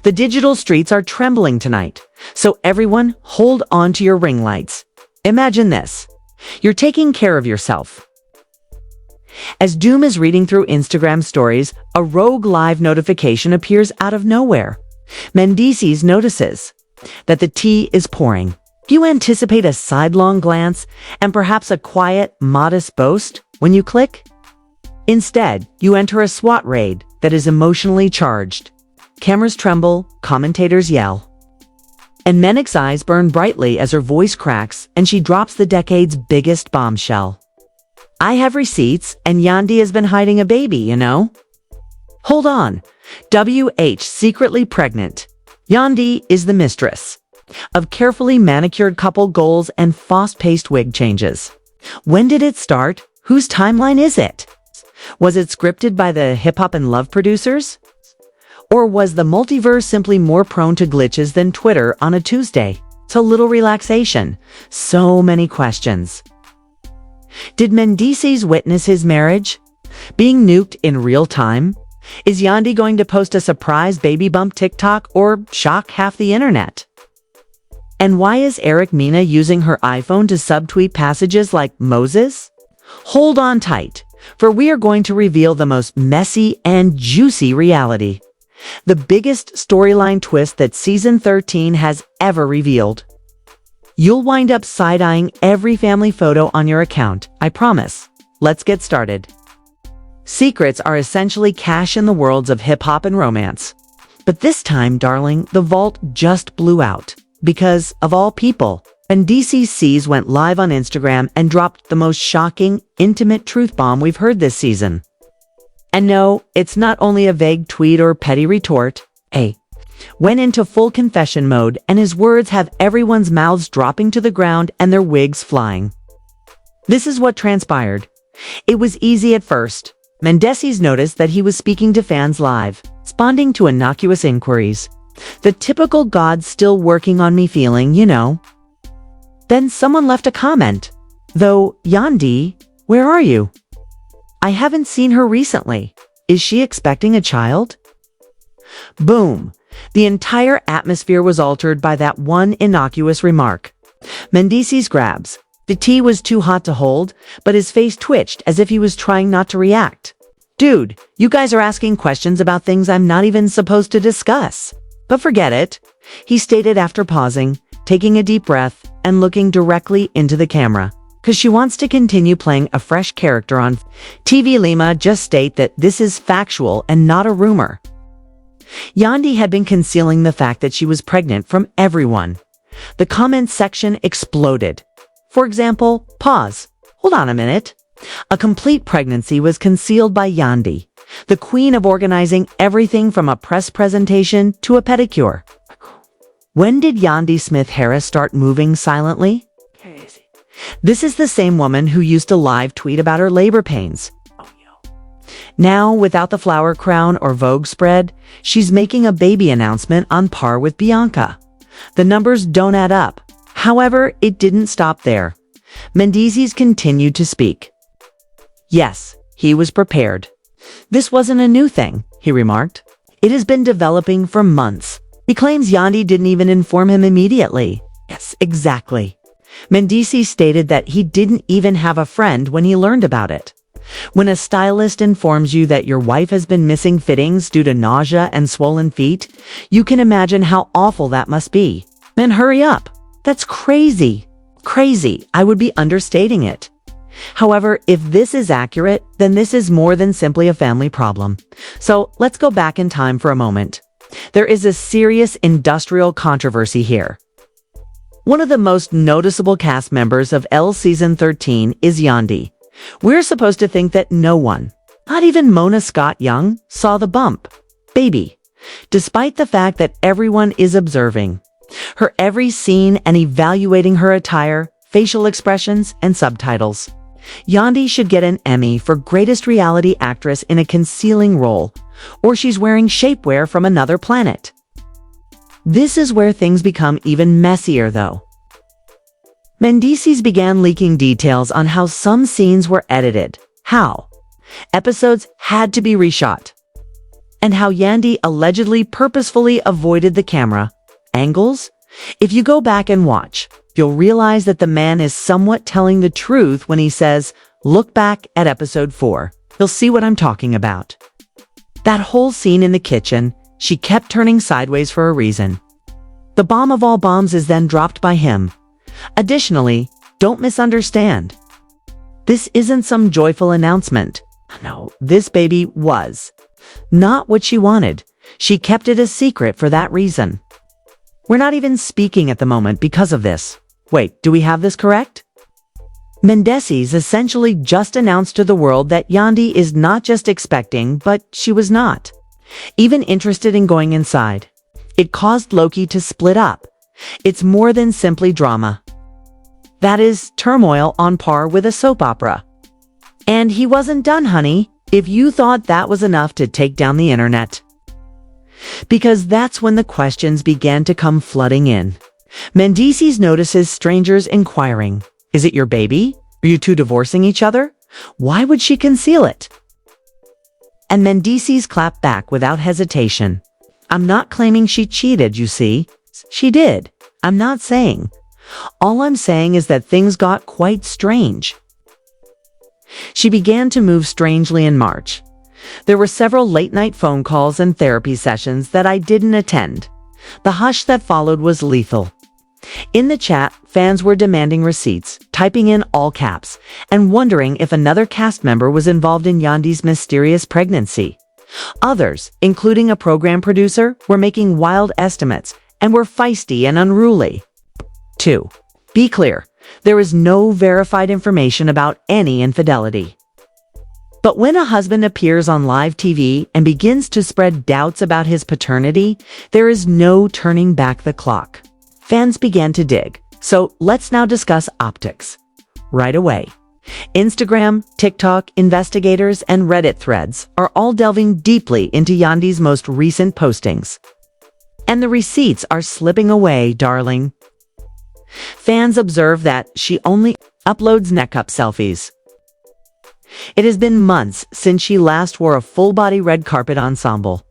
The digital streets are trembling tonight, so everyone hold on to your ring lights. Imagine this. You're taking care of yourself. As Doom is reading through Instagram stories, a rogue live notification appears out of nowhere. Mendeecees notices that the tea is pouring. You anticipate a sidelong glance and perhaps a quiet, modest boast when you click. Instead, you enter a SWAT raid that is emotionally charged. Cameras tremble, commentators yell. And Mendeecees' eyes burn brightly as her voice cracks and she drops the decade's biggest bombshell. I have receipts and Yandy has been hiding a baby, you know? Hold on. WH secretly pregnant. Yandy is the mistress of carefully manicured couple goals and fast-paced wig changes. When did it start? Whose timeline is it? Was it scripted by the hip-hop and love producers? Or was the multiverse simply more prone to glitches than Twitter on a Tuesday? So little relaxation. So many questions. Did Mendeecees witness his marriage being nuked in real time? Is Yandy going to post a surprise baby bump TikTok or shock half the internet? And why is Eric Mina using her iPhone to subtweet passages like Moses? Hold on tight, for we are going to reveal the most messy and juicy reality. The biggest storyline twist that Season 13 has ever revealed. You'll wind up side-eyeing every family photo on your account, I promise. Let's get started. Secrets are essentially cash in the worlds of hip-hop and romance. But this time, darling, the vault just blew out. Because, of all people, Mendeecees went live on Instagram and dropped the most shocking, intimate truth bomb we've heard this season. And no, it's not only a vague tweet or petty retort. Went into full confession mode, and his words have everyone's mouths dropping to the ground and their wigs flying. This is what transpired. It was easy at first. Mendeecees noticed that he was speaking to fans live, responding to innocuous inquiries. The typical God still working on me feeling, you know. Then someone left a comment. Though, Yandy, where are you? I haven't seen her recently. Is she expecting a child? Boom. The entire atmosphere was altered by that one innocuous remark. Mendeecees grabs. The tea was too hot to hold, but his face twitched as if he was trying not to react. Dude, you guys are asking questions about things I'm not even supposed to discuss. But forget it, he stated after pausing, taking a deep breath, and looking directly into the camera. Because she wants to continue playing a fresh character on TV. Lima just state that this is factual and not a rumor. Yandy had been concealing the fact that she was pregnant from everyone. The comments section exploded. For example, pause. Hold on a minute. A complete pregnancy was concealed by Yandy, the queen of organizing everything from a press presentation to a pedicure. When did Yandy Smith Harris start moving silently? Crazy. This is the same woman who used to live tweet about her labor pains. Now, without the flower crown or Vogue spread, she's making a baby announcement on par with Bianca. The numbers don't add up. However, it didn't stop there. Mendeecees continued to speak. Yes, he was prepared. This wasn't a new thing, he remarked. It has been developing for months. He claims Yandy didn't even inform him immediately. Yes, exactly. Mendeecees stated that he didn't even have a friend when he learned about it. When a stylist informs you that your wife has been missing fittings due to nausea and swollen feet, you can imagine how awful that must be. And hurry up. That's crazy. Crazy. I would be understating it. However, if this is accurate, then this is more than simply a family problem. So let's go back in time for a moment. There is a serious industrial controversy here. One of the most noticeable cast members of L Season 13 is Yandy. We're supposed to think that no one, not even Mona Scott Young, saw the bump. Baby. Despite the fact that everyone is observing her every scene and evaluating her attire, facial expressions, and subtitles. Yandy should get an Emmy for Greatest Reality Actress in a concealing role, or she's wearing shapewear from another planet. This is where things become even messier, though. Mendeecees began leaking details on how some scenes were edited. How? Episodes had to be reshot. and how Yandy allegedly purposefully avoided the camera angles. If you go back and watch, you'll realize that the man is somewhat telling the truth when he says, "Look back at episode 4. You'll see what I'm talking about." That whole scene in the kitchen, she kept turning sideways for a reason. The bomb of all bombs is then dropped by him. Additionally, don't misunderstand. This isn't some joyful announcement. No, this baby was not what she wanted. She kept it a secret for that reason. We're not even speaking at the moment because of this. Wait, do we have this correct? Mendeecees essentially just announced to the world that Yandy is not just expecting, but she was not even interested in going inside. It caused Loki to split up. It's more than simply drama. That is turmoil on par with a soap opera. And he wasn't done, honey, if you thought that was enough to take down the internet. Because that's when the questions began to come flooding in. Mendeecees notices strangers inquiring, "Is it your baby? Are you two divorcing each other? Why would she conceal it?" And Mendeecees clapped back without hesitation. "I'm not claiming she cheated, you see. She did. I'm not saying. All I'm saying is that things got quite strange." She began to move strangely in March. There were several late-night phone calls and therapy sessions that I didn't attend. The hush that followed was lethal. In the chat, fans were demanding receipts, typing in all caps, and wondering if another cast member was involved in Yandy's mysterious pregnancy. Others, including a program producer, were making wild estimates and were feisty and unruly. 2. Be clear, there is no verified information about any infidelity. But when a husband appears on live TV and begins to spread doubts about his paternity, there is no turning back the clock. Fans began to dig, so let's now discuss optics. Right away. Instagram, TikTok, investigators, and Reddit threads are all delving deeply into Yandy's most recent postings. And the receipts are slipping away, darling. Fans observe that she only uploads neck-up selfies. It has been months since she last wore a full-body red carpet ensemble.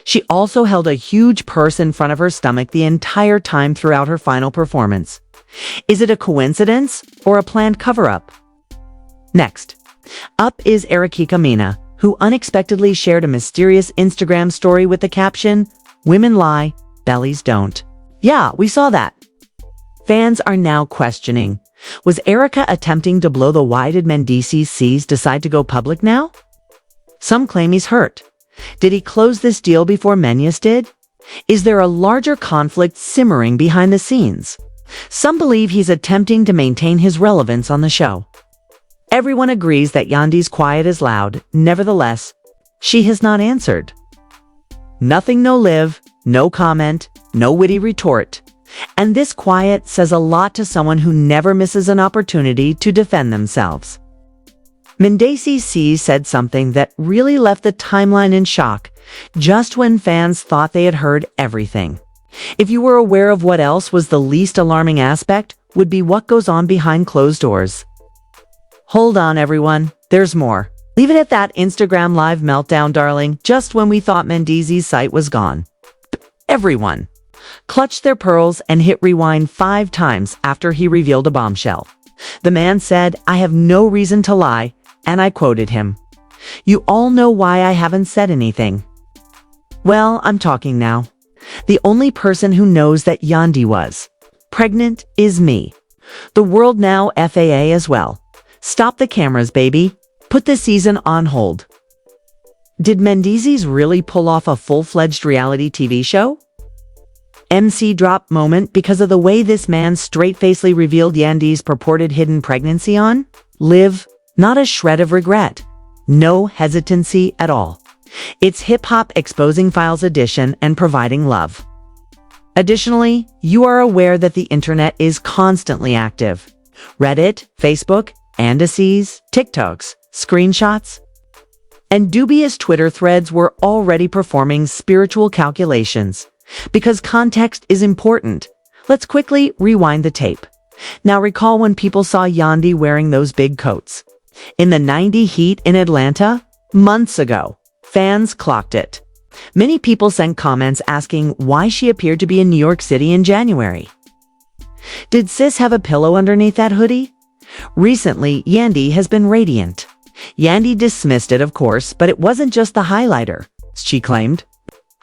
She also held a huge purse in front of her stomach the entire time throughout her final performance. Is it a coincidence or a planned cover-up? Next, up is Erikika Mina, who unexpectedly shared a mysterious Instagram story with the caption, "Women lie, bellies don't." Yeah, we saw that. Fans are now questioning, was Erika attempting to blow the why did Mendeecees decide to go public now? Some claim he's hurt. Did he close this deal before Mendeecees did? Is there a larger conflict simmering behind the scenes? Some believe he's attempting to maintain his relevance on the show. Everyone agrees that Yandy's quiet is loud. Nevertheless, she has not answered. Nothing, no live, no comment, no witty retort. And this quiet says a lot to someone who never misses an opportunity to defend themselves. Mendeecees said something that really left the timeline in shock, just when fans thought they had heard everything. If you were aware of what else was the least alarming aspect, would be what goes on behind closed doors. Hold on, everyone. There's more. Leave it at that Instagram live meltdown, darling, just when we thought Mendeecees' site was gone. Everyone clutched their pearls and hit rewind 5 times after he revealed a bombshell. The man said, "I have no reason to lie," and I quoted him. "You all know why I haven't said anything." Well, I'm talking now. The only person who knows that Yandy was pregnant is me. The world now, FAA as well. Stop the cameras, baby. Put this season on hold. Did Mendeecees really pull off a full-fledged reality TV show? MC drop moment because of the way this man straight-facedly revealed Yandy's purported hidden pregnancy on? Live, not a shred of regret. No hesitancy at all. It's hip-hop exposing files edition and providing love. Additionally, you are aware that the internet is constantly active. Reddit, Facebook, Mendeecees, TikToks, screenshots, and dubious Twitter threads were already performing spiritual calculations. Because context is important, let's quickly rewind the tape. Now recall when people saw Yandy wearing those big coats. In the 90 heat in Atlanta, months ago, fans clocked it. Many people sent comments asking why she appeared to be in New York City in January. Did sis have a pillow underneath that hoodie? Recently, Yandy has been radiant. Yandy dismissed it, of course, but it wasn't just the highlighter, she claimed.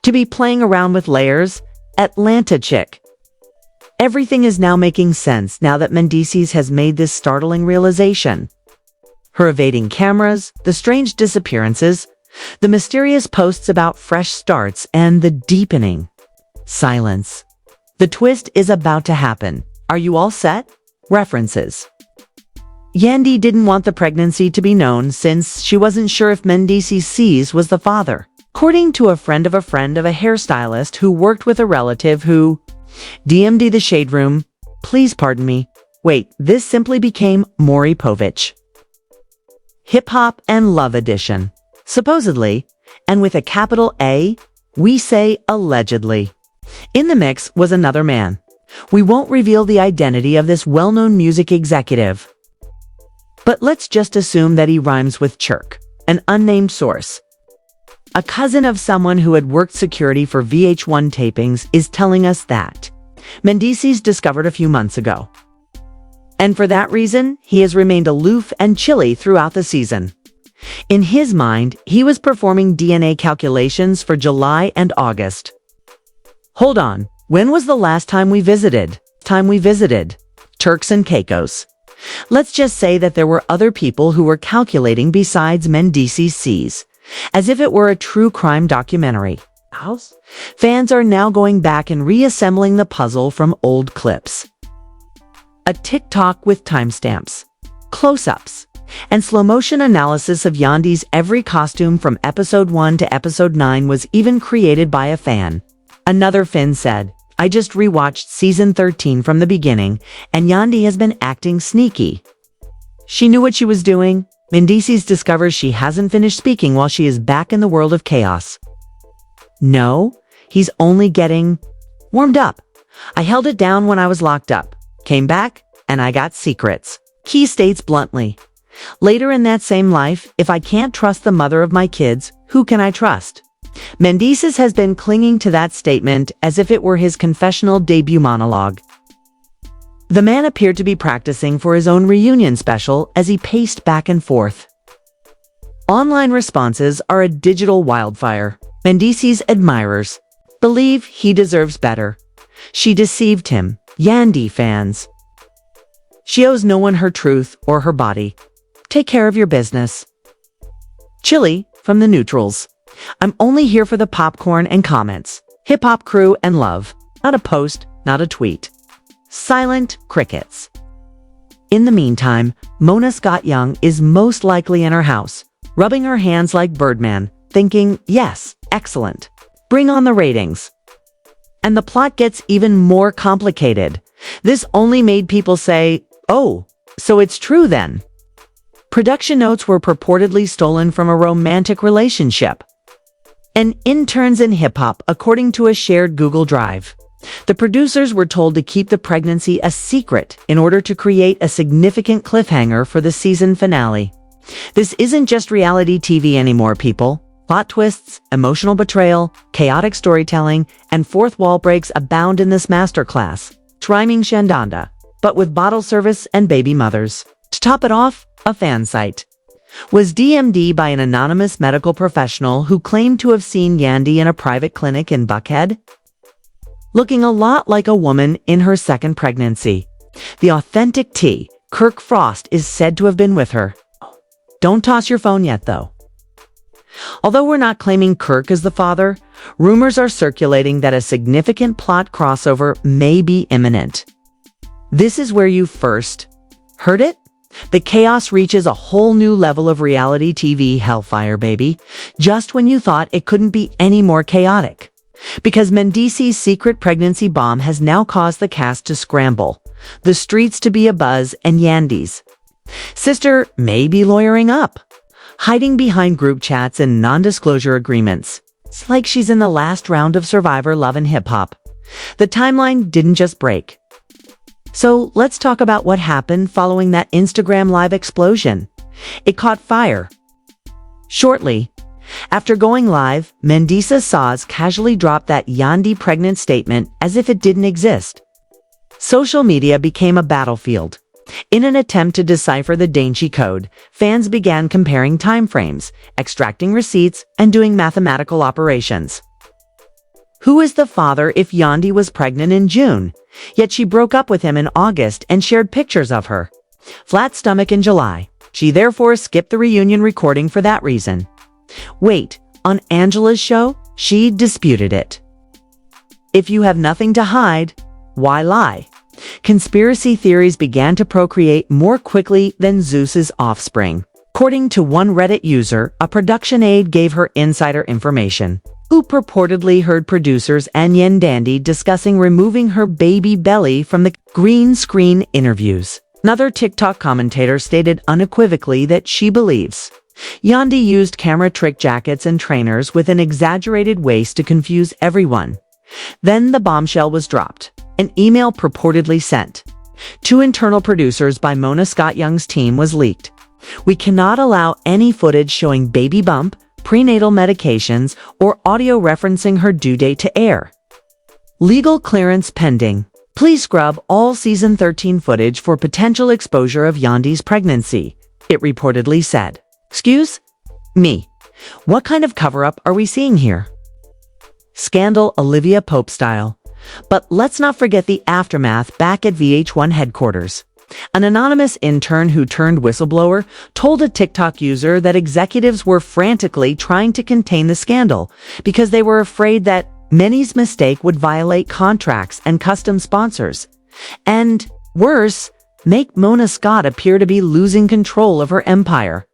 To be playing around with layers, Atlanta chick. Everything is now making sense now that Mendeecees has made this startling realization. Her evading cameras, the strange disappearances, the mysterious posts about fresh starts, and the deepening silence. The twist is about to happen. Are you all set? References. Yandy didn't want the pregnancy to be known since she wasn't sure if Mendeecees was the father. According to a friend of a hairstylist who worked with a relative who DM'd the shade room, please pardon me. Wait, this simply became Maury Povich. Hip Hop and Love Edition. Supposedly, and with a capital A, we say allegedly. In the mix was another man. We won't reveal the identity of this well-known music executive. But let's just assume that he rhymes with Chirk, an unnamed source. A cousin of someone who had worked security for VH1 tapings is telling us that Mendeecees discovered a few months ago. And for that reason, he has remained aloof and chilly throughout the season. In his mind, he was performing DNA calculations for July and August. Hold on, when was the last time we visited? Turks and Caicos. Let's just say that there were other people who were calculating besides Mendeecees. As if it were a true crime documentary. Fans are now going back and reassembling the puzzle from old clips. A TikTok with timestamps, close-ups, and slow-motion analysis of Yandy's every costume from episode 1 to episode 9 was even created by a fan. Another fan said, I just rewatched season 13 from the beginning, and Yandy has been acting sneaky. She knew what she was doing. Mendeecees discovers she hasn't finished speaking while she is back in the world of chaos. No, he's only getting warmed up. I held it down when I was locked up, came back, and I got secrets. Key states bluntly. Later in that same life, if I can't trust the mother of my kids, who can I trust? Mendeecees has been clinging to that statement as if it were his confessional debut monologue. The man appeared to be practicing for his own reunion special as he paced back and forth. Online responses are a digital wildfire. Mendeecees admirers believe he deserves better. She deceived him. Yandy fans. She owes no one her truth or her body. Take care of your business. Chili from the neutrals. I'm only here for the popcorn and comments. Hip hop crew and love. Not a post, not a tweet. Silent crickets. In the meantime, Mona Scott Young is most likely in her house, rubbing her hands like Birdman, thinking, yes, excellent. Bring on the ratings. And the plot gets even more complicated. This only made people say, oh, so it's true then. Production notes were purportedly stolen from a romantic relationship. And interns in hip-hop, according to a shared Google Drive. The producers were told to keep the pregnancy a secret in order to create a significant cliffhanger for the season finale. This isn't just reality TV anymore, people. Plot twists, emotional betrayal, chaotic storytelling, and fourth wall breaks abound in this masterclass. Triming Shandanda, but with bottle service and baby mothers. To top it off, a fan site was DM'd by an anonymous medical professional who claimed to have seen Yandy in a private clinic in Buckhead, looking a lot like a woman in her second pregnancy. The authentic T, Kirk Frost, is said to have been with her. Don't toss your phone yet, though. Although we're not claiming Kirk is the father, rumors are circulating that a significant plot crossover may be imminent. This is where you first heard it? The chaos reaches a whole new level of reality TV hellfire, baby, just when you thought it couldn't be any more chaotic. Because Mendeecees' secret pregnancy bomb has now caused the cast to scramble, the streets to be abuzz, and Yandy's sister may be lawyering up, hiding behind group chats and non-disclosure agreements. It's like she's in the last round of Survivor Love and Hip Hop. The timeline didn't just break. So let's talk about what happened following that Instagram Live explosion. It caught fire. Shortly, After going live, Mendeecees casually dropped that Yandy pregnant statement as if it didn't exist. Social media became a battlefield. In an attempt to decipher the Da Vinci Code, fans began comparing timeframes, extracting receipts, and doing mathematical operations. Who is the father if Yandy was pregnant in June, yet she broke up with him in August and shared pictures of her flat stomach in July? She therefore skipped the reunion recording for that reason. Wait, on Angela's show, she disputed it. If you have nothing to hide, why lie? Conspiracy theories began to procreate more quickly than Zeus's offspring. According to one Reddit user, a production aide gave her insider information, who purportedly heard producers and Yandy discussing removing her baby belly from the green screen interviews. Another TikTok commentator stated unequivocally that she believes Yandy used camera trick jackets and trainers with an exaggerated waist to confuse everyone. Then the bombshell was dropped. An email purportedly sent to internal producers by Mona Scott Young's team was leaked. We cannot allow any footage showing baby bump, prenatal medications, or audio referencing her due date to air. Legal clearance pending. Please scrub all season 13 footage for potential exposure of Yandy's pregnancy, it reportedly said. Excuse me. What kind of cover-up are we seeing here? Scandal Olivia Pope style. But let's not forget the aftermath back at VH1 headquarters. An anonymous intern who turned whistleblower told a TikTok user that executives were frantically trying to contain the scandal because they were afraid that Mendeecees' mistake would violate contracts and custom sponsors. And, worse, make Mona Scott appear to be losing control of her empire.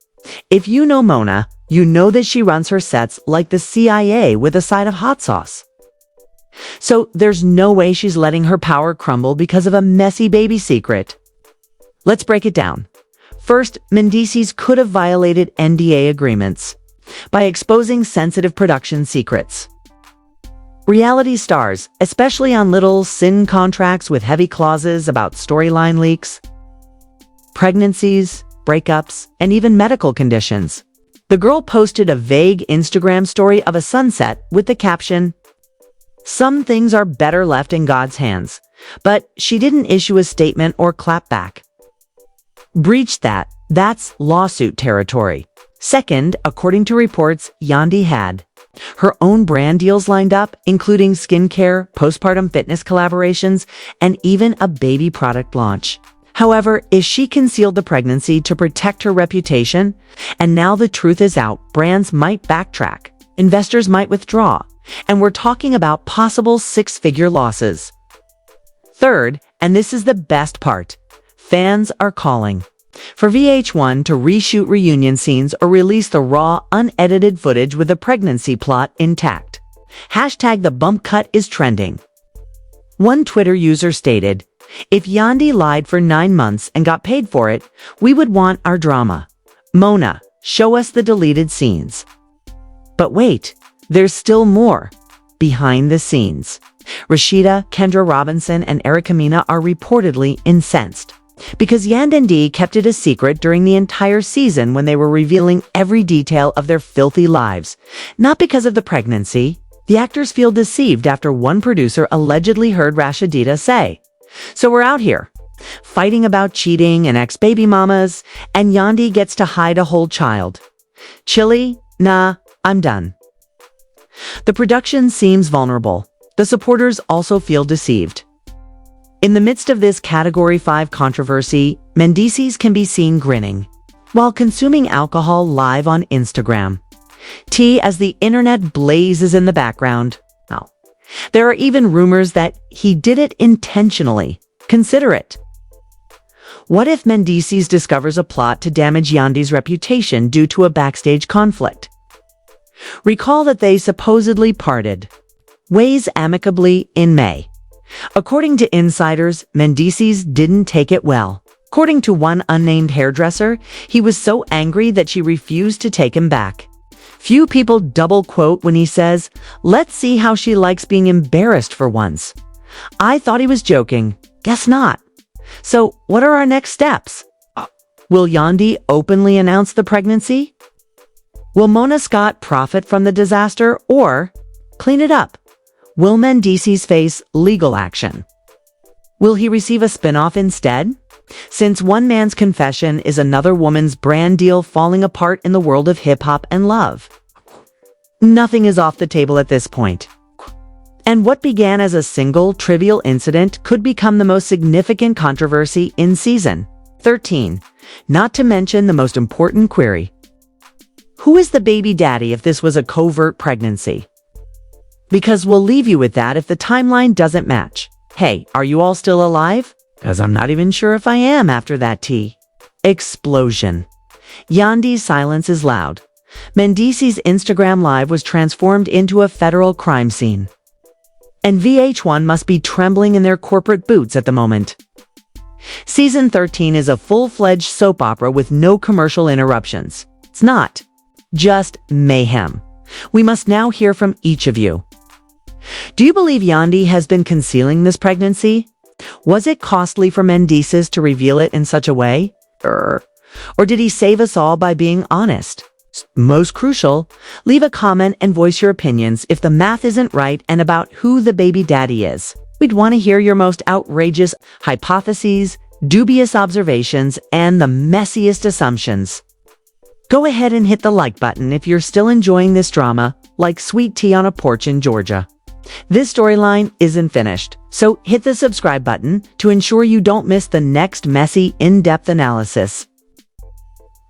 If you know Mona, you know that she runs her sets like the CIA with a side of hot sauce. So there's no way she's letting her power crumble because of a messy baby secret. Let's break it down. First, Mendeecees could have violated NDA agreements by exposing sensitive production secrets. Reality stars, especially on little sin contracts with heavy clauses about storyline leaks, pregnancies, breakups, and even medical conditions. The girl posted a vague Instagram story of a sunset with the caption, "Some things are better left in God's hands," but she didn't issue a statement or clap back. Breached that. That's lawsuit territory. Second, according to reports, Yandy had her own brand deals lined up, including skincare, postpartum fitness collaborations, and even a baby product launch. However, if she concealed the pregnancy to protect her reputation, and now the truth is out, brands might backtrack, investors might withdraw, and we're talking about possible six-figure losses. Third, and this is the best part, fans are calling for VH1 to reshoot reunion scenes or release the raw, unedited footage with the pregnancy plot intact. Hashtag the bump cut is trending. One Twitter user stated, "If Yandy lied for 9 months and got paid for it, we would want our drama. Mona, show us the deleted scenes." But wait, there's still more. Behind the scenes. Rashida, Kendra Robinson, and Erica Mena are reportedly incensed because Yandy kept it a secret during the entire season when they were revealing every detail of their filthy lives. Not because of the pregnancy. The actors feel deceived after one producer allegedly heard Rashida say, "So we're out here, fighting about cheating and ex-baby mamas, and Yandy gets to hide a whole child. Chilly? Nah, I'm done." The production seems vulnerable. The supporters also feel deceived. In the midst of this Category 5 controversy, Mendeecees can be seen grinning while consuming alcohol live on Instagram. Tea as the internet blazes in the background. Oh. There are even rumors that he did it intentionally. Consider it. What if Mendeecees discovers a plot to damage Yandy's reputation due to a backstage conflict? Recall that they supposedly parted ways amicably in May. According to insiders, Mendeecees didn't take it well. According to one unnamed hairdresser, he was so angry that she refused to take him back. Few people double quote when he says, "Let's see how she likes being embarrassed for once." I thought he was joking. Guess not. So, what are our next steps? Will Yandy openly announce the pregnancy? Will Mona Scott profit from the disaster or clean it up? Will Mendeecees face legal action? Will he receive a spin-off instead? Since one man's confession is another woman's brand deal falling apart in the world of hip-hop and love. Nothing is off the table at this point. And what began as a single, trivial incident could become the most significant controversy in Season 13, not to mention the most important query. Who is the baby daddy if this was a covert pregnancy? Because we'll leave you with that if the timeline doesn't match. Hey, are you all still alive? Because I'm not even sure if I am after that tea. Explosion. Yandy's silence is loud. Mendeecees' Instagram Live was transformed into a federal crime scene. And VH1 must be trembling in their corporate boots at the moment. Season 13 is a full-fledged soap opera with no commercial interruptions. It's not. Just mayhem. We must now hear from each of you. Do you believe Yandy has been concealing this pregnancy? Was it costly for Mendeecees to reveal it in such a way? Or did he save us all by being honest? Most crucial, leave a comment and voice your opinions if the math isn't right and about who the baby daddy is. We'd want to hear your most outrageous hypotheses, dubious observations, and the messiest assumptions. Go ahead and hit the like button if you're still enjoying this drama, like sweet tea on a porch in Georgia. This storyline isn't finished, so hit the subscribe button to ensure you don't miss the next messy, in-depth analysis.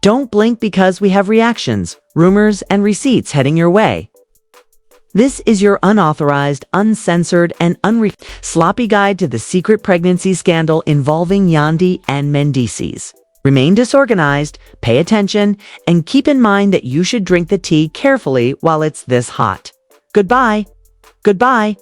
Don't blink because we have reactions, rumors, and receipts heading your way. This is your unauthorized, uncensored, and sloppy guide to the secret pregnancy scandal involving Yandy and Mendeecees. Remain disorganized, pay attention, and keep in mind that you should drink the tea carefully while it's this hot. Goodbye. Goodbye.